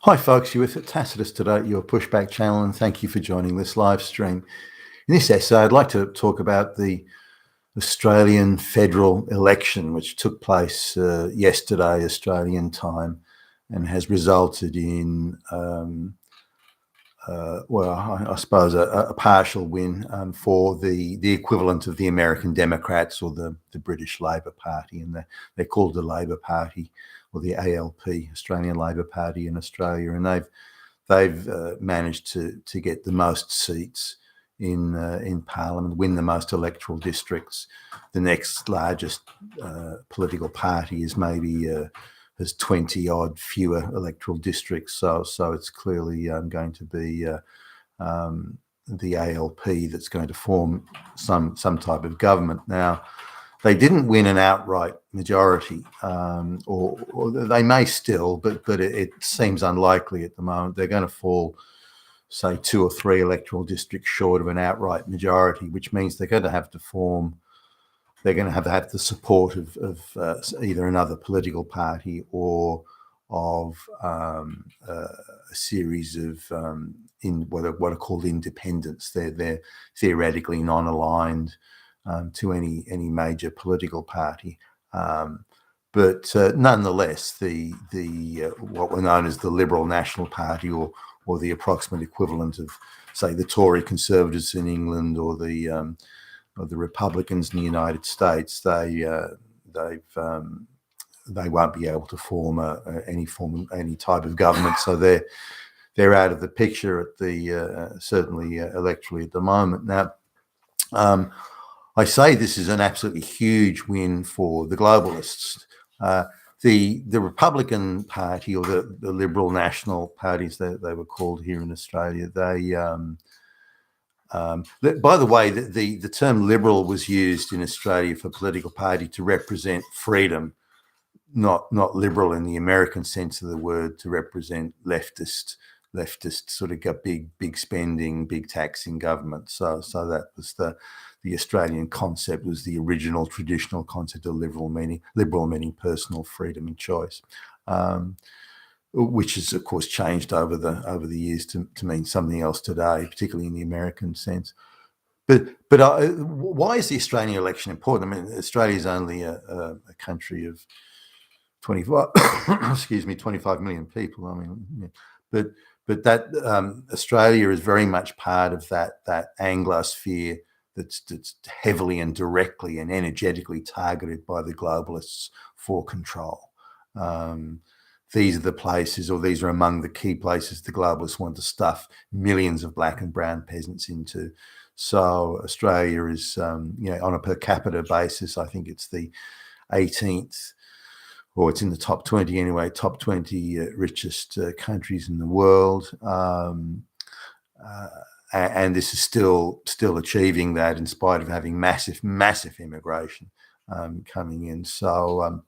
Hi folks, you're with Tacitus today at your Pushback channel, and thank you for joining this live stream. In this essay, I'd like to talk about the Australian federal election, which took place yesterday, Australian time, and has resulted in, I suppose, a partial win for the equivalent of the American Democrats or the British Labor Party, and they're called the Labor Party, or the ALP, Australian Labor Party in Australia, and they've managed to get the most seats in Parliament, win the most electoral districts. The next largest political party is maybe has 20 odd fewer electoral districts, so it's clearly going to be the ALP that's going to form some type of government. Now, they didn't win an outright majority, or they may still, but it seems unlikely at the moment. They're going to fall, say, 2 or 3 electoral districts short of an outright majority, which means they're going to have to form. They're going to have the support of either another political party or of a series of what are called independents. They're theoretically non-aligned to any major political party, but nonetheless, the what were known as the Liberal National Party, or the approximate equivalent of, say, the Tory Conservatives in England, or the Republicans in the United States, they won't be able to form any type of government, so they're out of the picture at the certainly electorally at the moment. Now, I say this is an absolutely huge win for the globalists. The Republican Party, or the Liberal National Parties, they were called here in Australia, they by the way, the term liberal was used in Australia for political party to represent freedom, not liberal in the American sense of the word, to represent leftist sort of big spending, big taxing government. So that was the Australian concept, was the original traditional concept of liberal meaning personal freedom and choice, which has of course changed over the years to mean something else today, particularly in the American sense. But why is the Australian election important? I mean, Australia is only a country of 25 25 million people. I mean, but that Australia is very much part of that Anglosphere that's heavily and directly and energetically targeted by the globalists for control. These are the places, or these are among the key places the globalists want to stuff millions of black and brown peasants into. So Australia is, on a per capita basis, I think it's the 18th, or it's in the top 20 anyway, top 20 richest countries in the world. And this is still achieving that in spite of having massive immigration coming in. So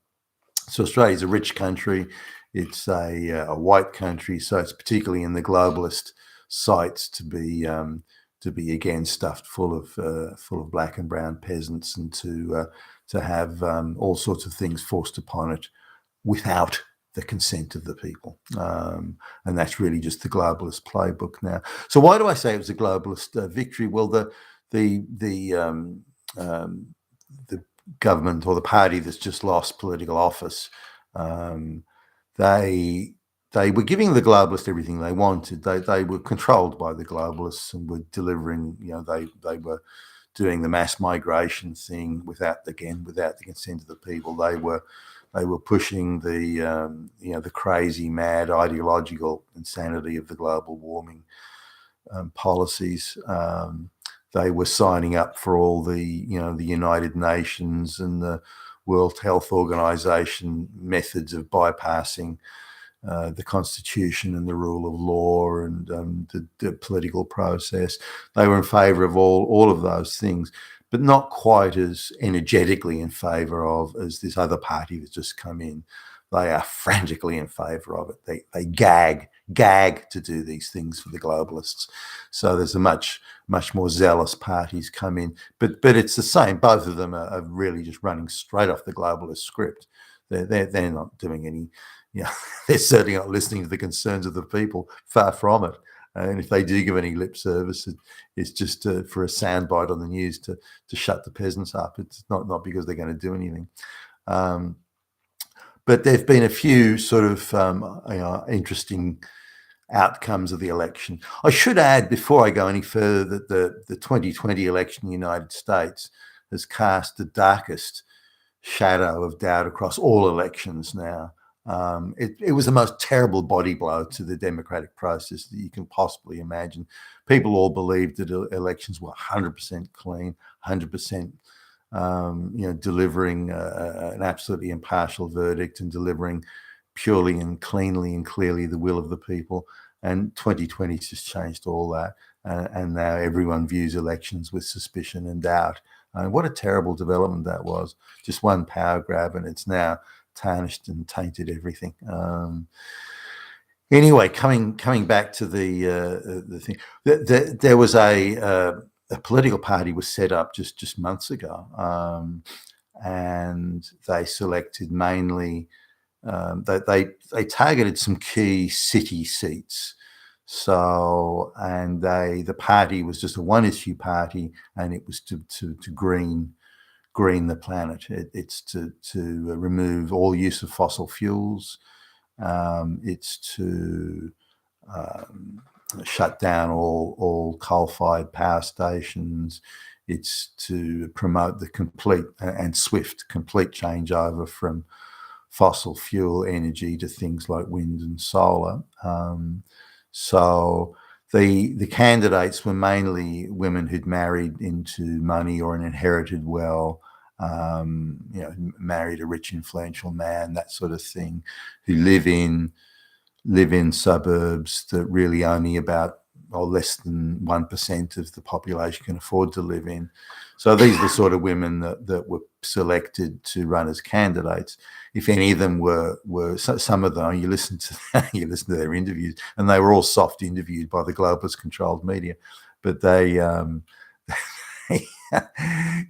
Australia is a rich country. It's a white country, so it's particularly in the globalist sights to be again stuffed full of black and brown peasants, and to have all sorts of things forced upon it without the consent of the people, and that's really just the globalist playbook now. So why do I say it was a globalist victory? Well, the government, or the party that's just lost political office, they were giving the globalists everything they wanted. They were controlled by the globalists and were delivering. They were doing the mass migration thing without the consent of the people. They were pushing the crazy, mad, ideological insanity of the global warming policies. They were signing up for all the United Nations and the World Health Organization methods of bypassing the Constitution and the rule of law and the political process. They were in favour of all of those things, but not quite as energetically in favour of as this other party that's just come in. They are frantically in favour of it. They gag to do these things for the globalists. So there's a much more zealous parties come in, but it's the same. Both of them are really just running straight off the globalist script. They're not doing they're certainly not listening to the concerns of the people. Far from it. And if they do give any lip service, it's just for a soundbite on the news to shut the peasants up. It's not because they're going to do anything. But there have been a few sort of interesting outcomes of the election. I should add, before I go any further, that the 2020 election in the United States has cast the darkest shadow of doubt across all elections now. It was the most terrible body blow to the democratic process that you can possibly imagine. People all believed that elections were 100% clean, 100% delivering an absolutely impartial verdict and delivering purely and cleanly and clearly the will of the people. And 2020 has just changed all that. And now everyone views elections with suspicion and doubt. What a terrible development that was. Just one power grab, and it's now tarnished and tainted everything. Anyway, coming back to the thing, there was a political party was set up just months ago, and they selected mainly they targeted some key city seats. So, and the party was just a one-issue party, and it was to green the planet. It's to remove all use of fossil fuels. It's to shut down all coal-fired power stations. It's to promote the complete and swift changeover from fossil fuel energy to things like wind and solar. So the candidates were mainly women who'd married into money or an inherited well, married a rich, influential man, that sort of thing, who live in suburbs that really only about less than 1% of the population can afford to live in. So these are the sort of women that were selected to run as candidates. If any of them were some of them, you listen to their interviews, and they were all soft interviewed by the globalist controlled media, but they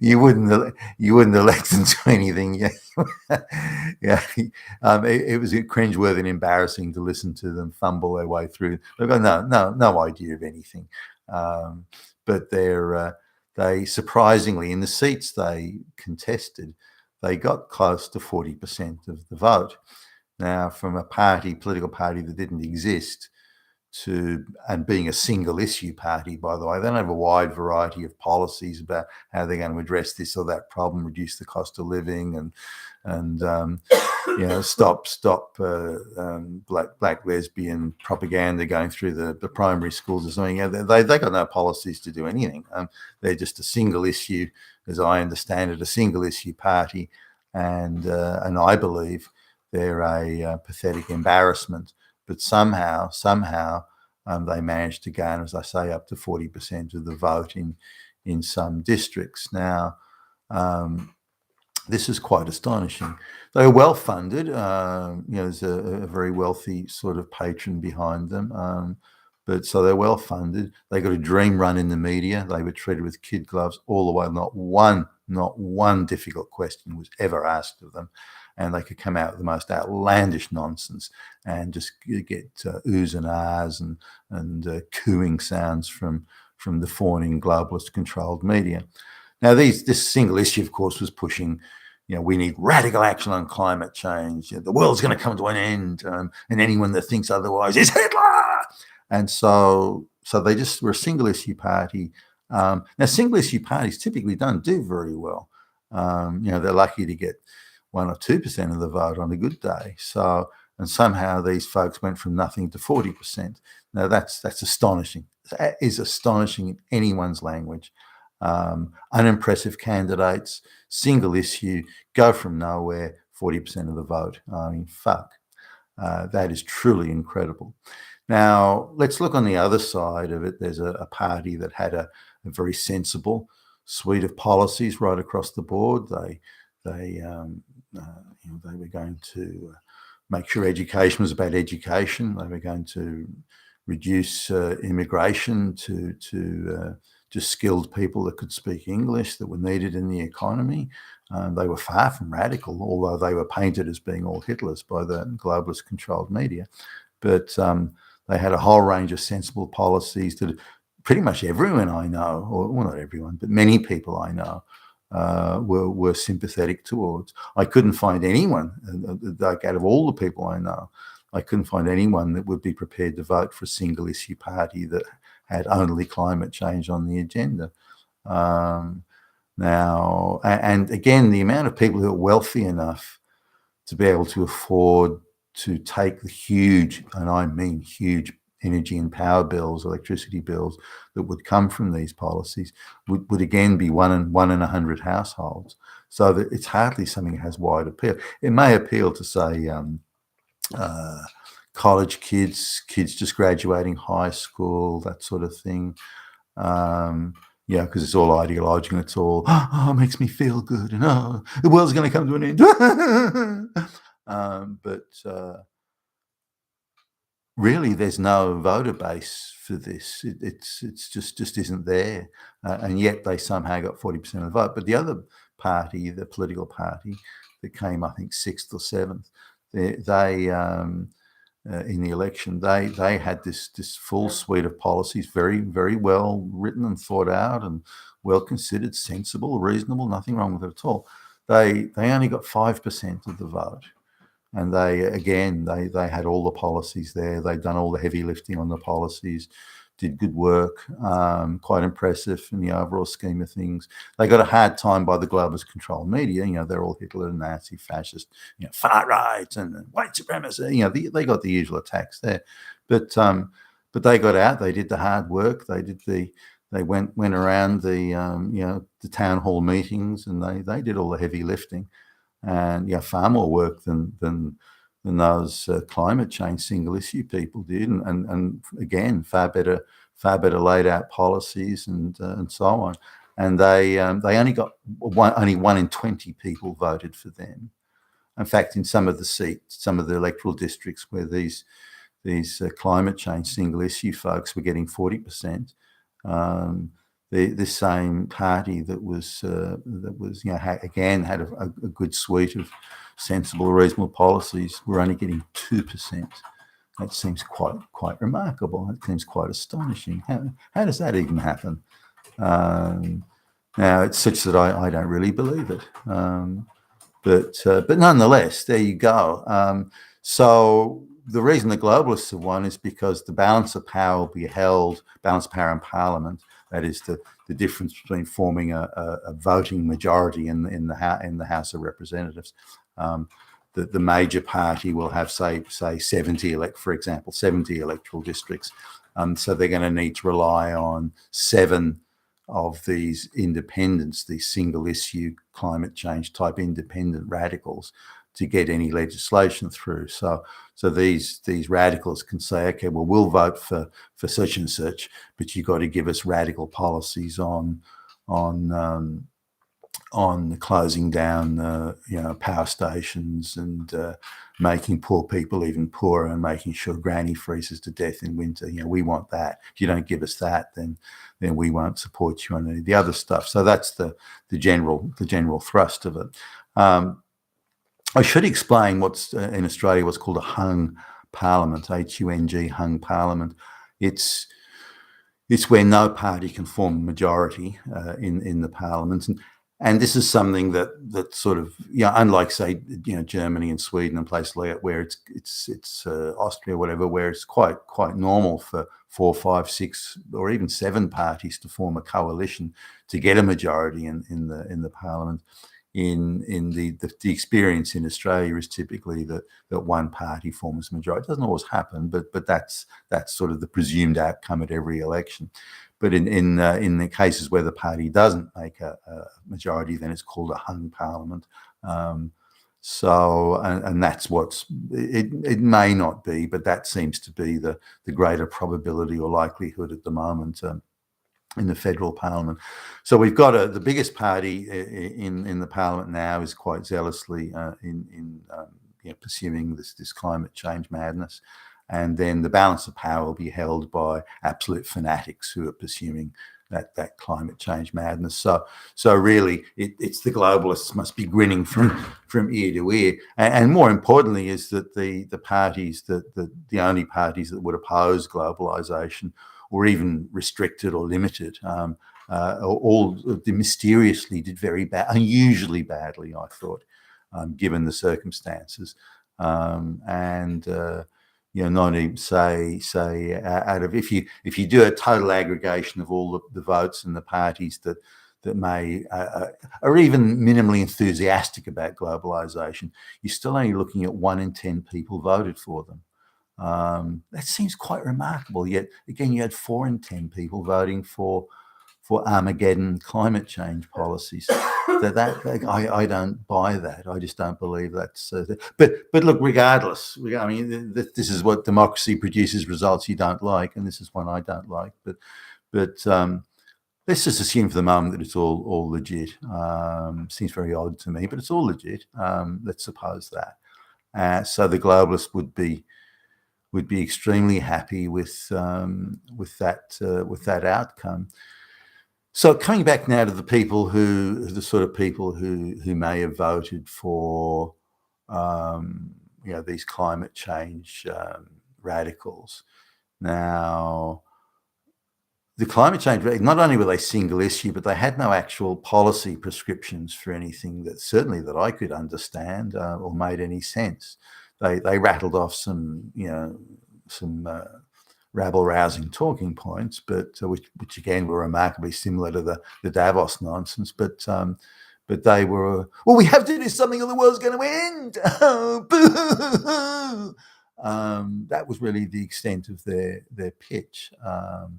you wouldn't elect them to anything. It was cringeworthy and embarrassing to listen to them fumble their way through. They've got no idea of anything. But they surprisingly, in the seats they contested, they got close to 40% of the vote. Now, from a political party that didn't exist, and being a single issue party, by the way, they don't have a wide variety of policies about how they're going to address this or that problem, reduce the cost of living, and stop black lesbian propaganda going through the primary schools or something. They got no policies to do anything. They're just a single issue, as I understand it, a single issue party, and I believe they're a pathetic embarrassment. But somehow, they managed to gain, as I say, up to 40% of the vote in some districts. Now, this is quite astonishing. They were well funded. There's a very wealthy sort of patron behind them. But so they're well funded. They got a dream run in the media. They were treated with kid gloves all the way. Not one difficult question was ever asked of them. And they could come out with the most outlandish nonsense and just get oohs and ahs and cooing sounds from the fawning globalist-controlled media. Now, this single issue, of course, was pushing, we need radical action on climate change. The world's going to come to an end, and anyone that thinks otherwise is Hitler. And so they just were a single issue party. Now, single issue parties typically don't do very well. They're lucky to get 1 or 2% of the vote on a good day. So, and somehow these folks went from nothing to 40%. Now that's astonishing. That is astonishing in anyone's language. Unimpressive candidates, single issue, go from nowhere, 40% of the vote. I mean, fuck. That is truly incredible. Now, let's look on the other side of it. There's a party that had a very sensible suite of policies right across the board. They were going to make sure education was about education. They were going to reduce immigration to just skilled people that could speak English that were needed in the economy. They were far from radical, although they were painted as being all Hitlers by the globalist-controlled media. But they had a whole range of sensible policies that pretty much everyone I know, or well, not everyone, but many people I know, were sympathetic towards. I couldn't find anyone, like out of all the people I know, I couldn't find anyone that would be prepared to vote for a single issue party that had only climate change on the agenda. Now, and again, the amount of people who are wealthy enough to be able to afford to take the huge, and I mean huge, energy and power bills, electricity bills that would come from these policies would again be one in 100 households. So that it's hardly something that has wide appeal. It may appeal to, say, college kids just graduating high school, that sort of thing. Yeah, because it's all ideological. It's all, oh, it makes me feel good, and oh, the world's going to come to an end. But really, there's no voter base for this. It's just isn't there, and yet they somehow got 40% of the vote. But the other party, the political party that came, I think, 6th or 7th, they in the election, they had this full suite of policies, very, very well written and thought out and well considered, sensible, reasonable, nothing wrong with it at all. They only got 5% of the vote. And they had all the policies there. They'd done all the heavy lifting on the policies, did good work, quite impressive in the overall scheme of things. They got a hard time by the globalist controlled media. You know, they're all Hitler, Nazi, fascist, you know, far right and white supremacy. You know, they got the usual attacks there. But they got out. They did the hard work. They went around the the town hall meetings, and they did all the heavy lifting. And far more work than those climate change single issue people did, and again far better laid out policies and so on. And they only got only 1 in 20 people voted for them. In fact, in some of the seats, some of the electoral districts where these climate change single issue folks were getting 40%. The same party that was again had a good suite of sensible, reasonable policies were only getting 2%. That seems quite remarkable. It seems quite astonishing. How does that even happen? Now it's such that I don't really believe it. But nonetheless, there you go. So the reason the globalists have won is because the balance of power will be held, balance of power in Parliament. That is the difference between forming a voting majority in the House of Representatives. The major party will have say 70 for example 70 electoral districts. So they're going to need to rely on 7 of these independents, these single issue climate change type independent radicals, to get any legislation through. So these radicals can say, okay, well, we'll vote for such and such, but you've got to give us radical policies on closing down power stations and making poor people even poorer and making sure granny freezes to death in winter. We want that. If you don't give us that, then we won't support you on any of the other stuff. So that's the general thrust of it. I should explain what's in Australia what's called a hung parliament, H-U-N-G, hung parliament. It's where no party can form a majority in the parliament, and this is something that sort of unlike say Germany and Sweden and places like that where it's Austria, whatever, where it's quite normal for 4, 5, 6 or even 7 parties to form a coalition to get a majority in the parliament. In the experience in Australia is typically that one party forms a majority. It doesn't always happen, but that's sort of the presumed outcome at every election. But in the cases where the party doesn't make a majority, then it's called a hung parliament. So that's it may not be, but that seems to be the greater probability or likelihood at the moment. In the federal parliament. So we've got the biggest party in the parliament now is quite zealously pursuing this climate change madness. And then the balance of power will be held by absolute fanatics who are pursuing that climate change madness. So really, it's the globalists must be grinning from ear to ear. And more importantly, is that the parties the only parties that would oppose globalization or even restrict it or limit it, all mysteriously did very bad, unusually badly, I thought, given the circumstances, not even say out of if you do a total aggregation of all the votes and the parties that may are even minimally enthusiastic about globalization, you're still only looking at 1 in 10 people voted for them. That seems quite remarkable. Yet again, you had 4 in 10 people voting for Armageddon climate change policies. I don't buy that. I just don't believe that's. But look, regardless, I mean, this is what democracy produces: results you don't like, and this is one I don't like. But let's just assume for the moment that it's all legit. Seems very odd to me, but it's all legit. Let's suppose that. So the globalists would be extremely happy with that outcome. So coming back now to the sort of people who may have voted for, these climate change radicals. Now, the climate change, not only were they single issue, but they had no actual policy prescriptions for anything that I could understand or made any sense. They rattled off some rabble-rousing talking points, but which again were remarkably similar to the Davos nonsense. But they were, well, we have to do something or the world's going to end. Oh, boo-hoo-hoo. That was really the extent of their pitch. Now,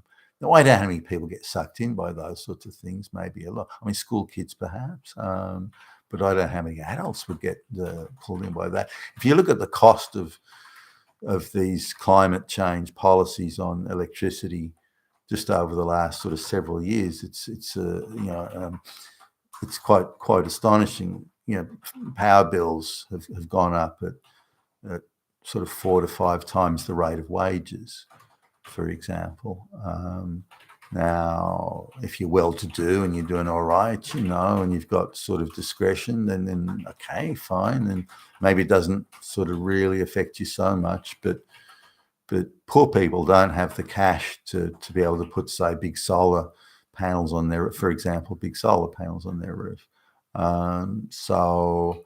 I don't know how many people get sucked in by those sorts of things. Maybe a lot. I mean, school kids perhaps. But I don't know how many adults would get pulled in by that. If you look at the cost of these climate change policies on electricity just over the last sort of several years, it's quite astonishing. Power bills have gone up at sort of 4 to 5 times the rate of wages, for example. Now, if you're well-to-do and you're doing all right, and you've got sort of discretion, then okay, fine, and maybe it doesn't sort of really affect you so much. But poor people don't have the cash to be able to put, say, big solar panels on their, for example, big solar panels on their roof. So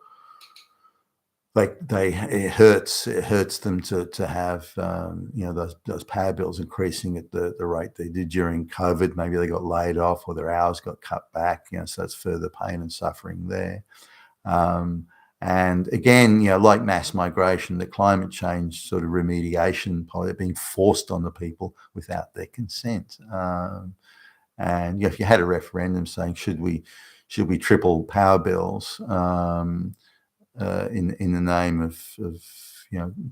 it hurts them to have those power bills increasing at the rate they did during COVID. Maybe they got laid off or their hours got cut back. So it's further pain and suffering there. And again, like mass migration, the climate change sort of remediation policy being forced on the people without their consent. And if you had a referendum saying should we triple power bills, in the name of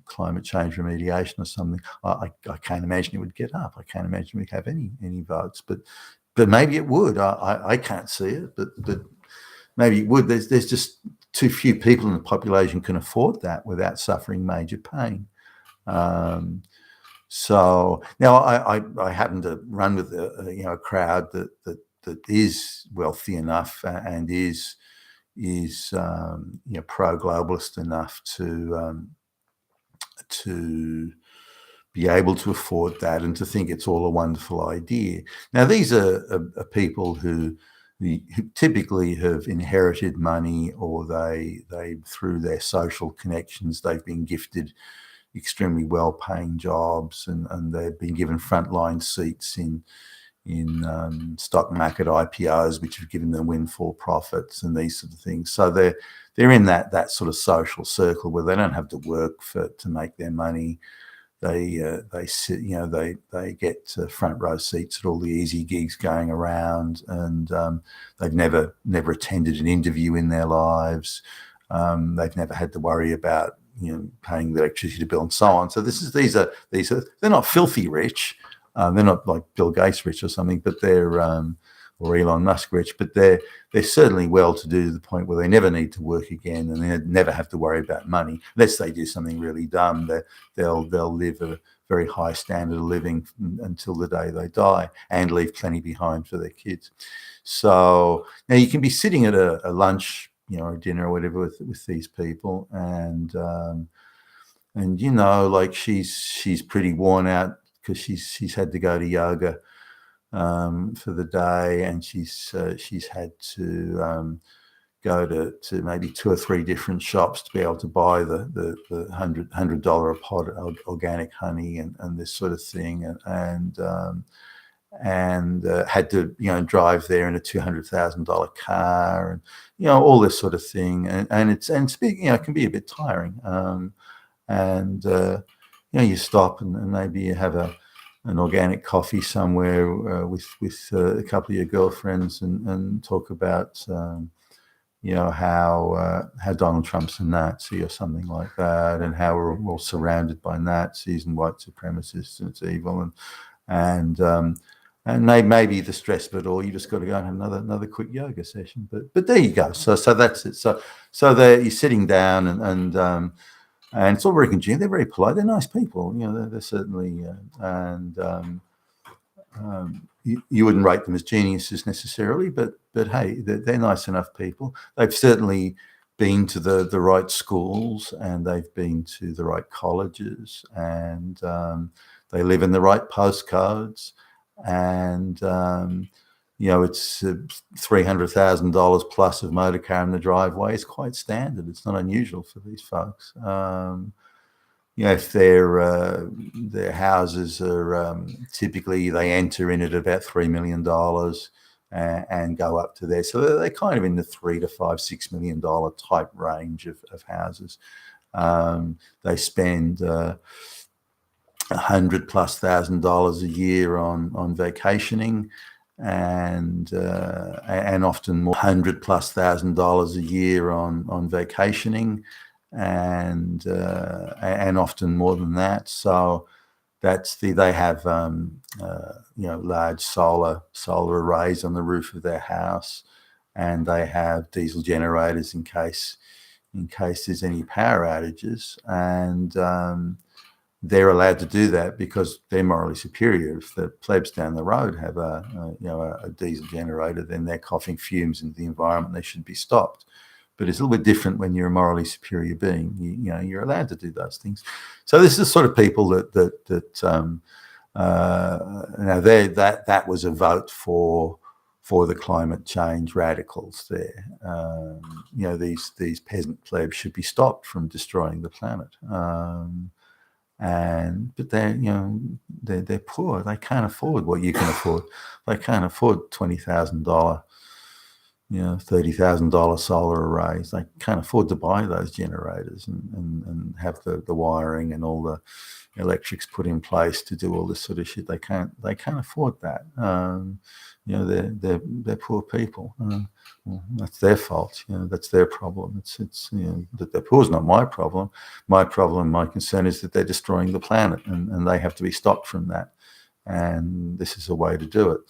climate change remediation or something, I can't imagine it would get up. I can't imagine we'd have any votes. But maybe it would. I can't see it, but maybe it would. There's just too few people in the population can afford that without suffering major pain. So now I happen to run with a crowd that is wealthy enough and is pro-globalist enough to be able to afford that and to think it's all a wonderful idea. Now, these are people who typically have inherited money, or they through their social connections, they've been gifted extremely well-paying jobs, and they've been given frontline seats in stock market IPOs, which have given them windfall profits and these sort of things. So they're in that sort of social circle where they don't have to work to make their money. They sit, they get front row seats at all the easy gigs going around, and they've never attended an interview in their lives. They've never had to worry about paying the electricity bill and so on. So these are they're not filthy rich. They're not like Bill Gates rich or something, but they're or Elon Musk rich, but they're certainly well-to-do to the point where they never need to work again, and they never have to worry about money unless they do something really dumb. They'll live a very high standard of living until the day they die, and leave plenty behind for their kids. So now you can be sitting at a lunch, or dinner or whatever with these people, and like she's pretty worn out because she's had to go to yoga for the day, and she's had to go to maybe 2 or 3 different shops to be able to buy the $100 a pot of organic honey and this sort of thing, and had to drive there in a $200,000 car, and all this sort of thing, and it's big, it can be a bit tiring, and you stop and maybe you have an organic coffee somewhere with a couple of your girlfriends and talk about how Donald Trump's a Nazi or something like that, and how we're all surrounded by Nazis and white supremacists and it's evil, and maybe the stress of it all, you just got to go and have another quick yoga session. But there you go. So that's it. So you're sitting down and it's all very congenial. They're very polite. They're nice people. They're certainly you wouldn't rate them as geniuses necessarily, but hey, they're nice enough people. They've certainly been to the right schools, and they've been to the right colleges, and they live in the right postcodes, and it's $300,000 plus of motor car in the driveway is quite standard. It's not unusual for these folks. If their houses are typically, they enter in at about $3 million and go up to there. So they're kind of in the $3 to $5-6 million type range of houses. They spend $100,000+ a year on vacationing, and often more, $100,000+ a year on vacationing, and often more than that. So they have large solar arrays on the roof of their house, and they have diesel generators in case there's any power outages, and they're allowed to do that because they're morally superior. If the plebs down the road have a diesel generator, then they're coughing fumes into the environment. They should be stopped. But it's a little bit different when you're a morally superior being. You're allowed to do those things. So this is the sort of people that that was a vote for the climate change radicals there. These peasant plebs should be stopped from destroying the planet. But they're poor. They can't afford what you can afford. They can't afford $20,000, $30,000 solar arrays. They can't afford to buy those generators and have the wiring and all the electrics put in place to do all this sort of shit. They can't afford that. They're poor people. Well, that's their fault. That's their problem. It's that they're poor is not my problem. My concern is that they're destroying the planet, and they have to be stopped from that. And this is a way to do it.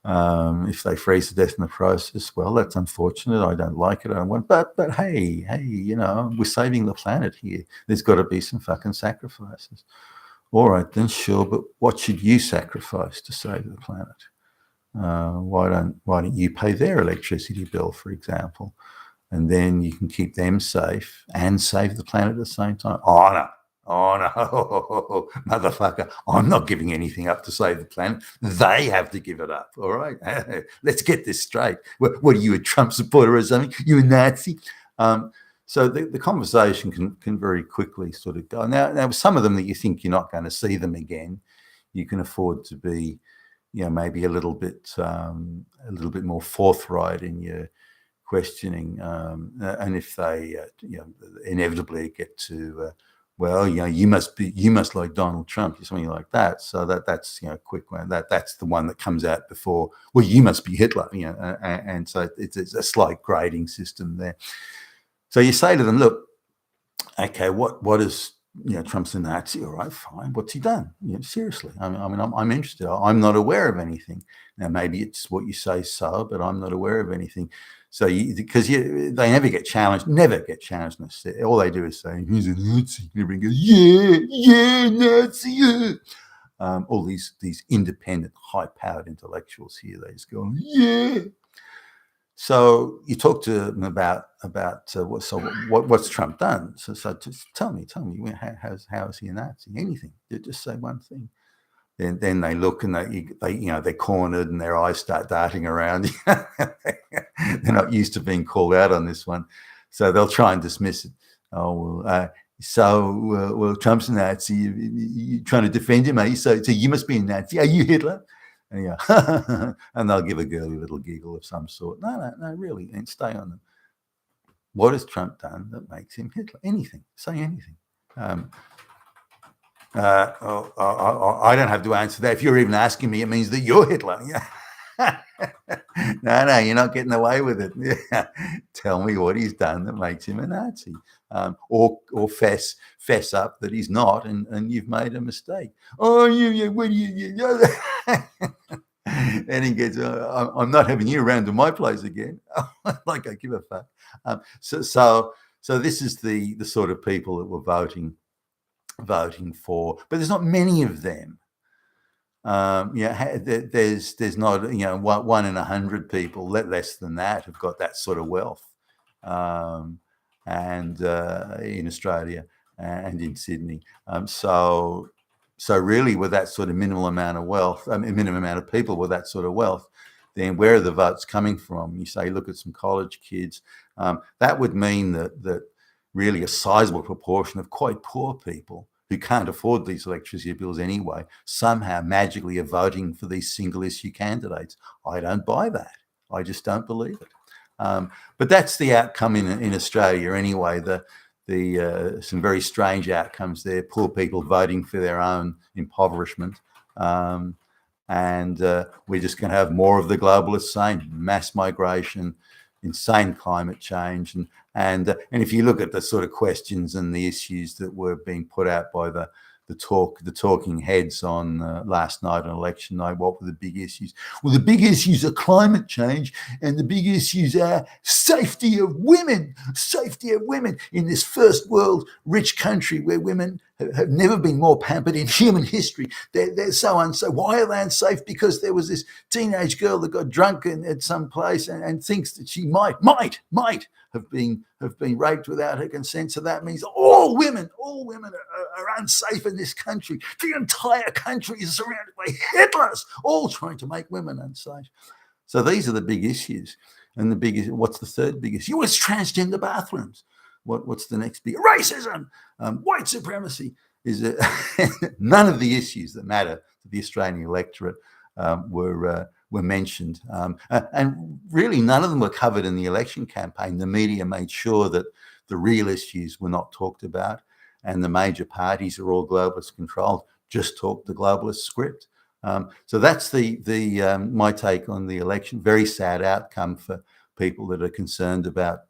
If they freeze to death in the process, well, that's unfortunate. I don't like it. I don't want. But hey, we're saving the planet here. There's got to be some fucking sacrifices. All right, then sure. But what should you sacrifice to save the planet? Why don't you pay their electricity bill, for example, and then you can keep them safe and save the planet at the same time? Oh no, motherfucker! I'm not giving anything up to save the planet. They have to give it up. All right, let's get this straight. What are you, a Trump supporter or something? You a Nazi? So the conversation can very quickly sort of go. Now, some of them that you think you're not going to see them again, you can afford to be, maybe a little bit more forthright in your questioning, and if they, inevitably get to, you must like Donald Trump or something like that. So that's a quick one. That's the one that comes out before. Well, you must be Hitler, and so it's a slight grading system there. So you say to them, look, okay, what does Trump's a Nazi. All right, fine. What's he done? Seriously. I'm interested. I'm not aware of anything. Now, maybe it's what you say so, but I'm not aware of anything. So, because they never get challenged. Never get challenged. All they do is say, he's a Nazi. Everybody goes, yeah, Nazi. Yeah. All these independent, high-powered intellectuals here, they just go, yeah. So you talk to them about what's Trump done. So just tell me, how is he a Nazi? Anything? Just say one thing. Then they look and they're cornered and their eyes start darting around. They're not used to being called out on this one, so they'll try and dismiss it. Oh well, well, Trump's a Nazi. You're trying to defend him, are you? So you must be a Nazi. Are you Hitler? And, and they'll give a girly little giggle of some sort. No, really, and stay on them. What has Trump done that makes him Hitler? Anything. Say anything. I don't have to answer that. If you're even asking me, it means that you're Hitler. No, you're not getting away with it. Tell me what he's done that makes him a Nazi, or fess up that he's not, and you've made a mistake. Oh, what do you know? And he gets, I'm not having you around to my place again. Like I give a fuck. So this is the sort of people that were voting for, but there's not many of them. There's not, 1 in 100 people, less than that, have got that sort of wealth, and in Australia and in Sydney. So really, with that sort of minimal amount of wealth, minimum amount of people with that sort of wealth, then where are the votes coming from? You say, look at some college kids. That would mean that really a sizable proportion of quite poor people who can't afford these electricity bills anyway, somehow magically are voting for these single issue candidates. I don't buy that. I just don't believe it. But that's the outcome in Australia anyway. Some very strange outcomes there. Poor people voting for their own impoverishment. And we're just going to have more of the globalists saying mass migration, insane climate change, and if you look at the sort of questions and the issues that were being put out by the talking heads on last night on election night, what were the big issues? Well, the big issues are climate change, and the big issues are safety of women in this first world rich country where women have never been more pampered in human history. They're so unsafe. Why are they unsafe? Because there was this teenage girl that got drunk at some place and thinks that she might have been raped without her consent. So that means all women are unsafe in this country. The entire country is surrounded by Hitlers, all trying to make women unsafe. So these are the big issues. And what's the third big issue? It's transgender bathrooms. What's the next big? Racism, white supremacy. None of the issues that matter to the Australian electorate were mentioned, and really none of them were covered in the election campaign. The media made sure that the real issues were not talked about, and the major parties are all globalist controlled, just talk the globalist script. So that's my take on the election. Very sad outcome for people that are concerned about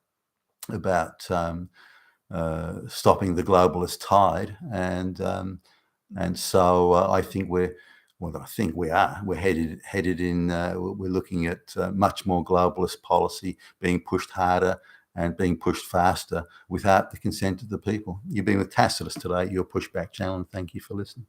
stopping the globalist tide, and so I think we're headed in. We're looking at much more globalist policy being pushed harder and being pushed faster without the consent of the people. You've been with Tacitus today, your Pushback channel, and thank you for listening.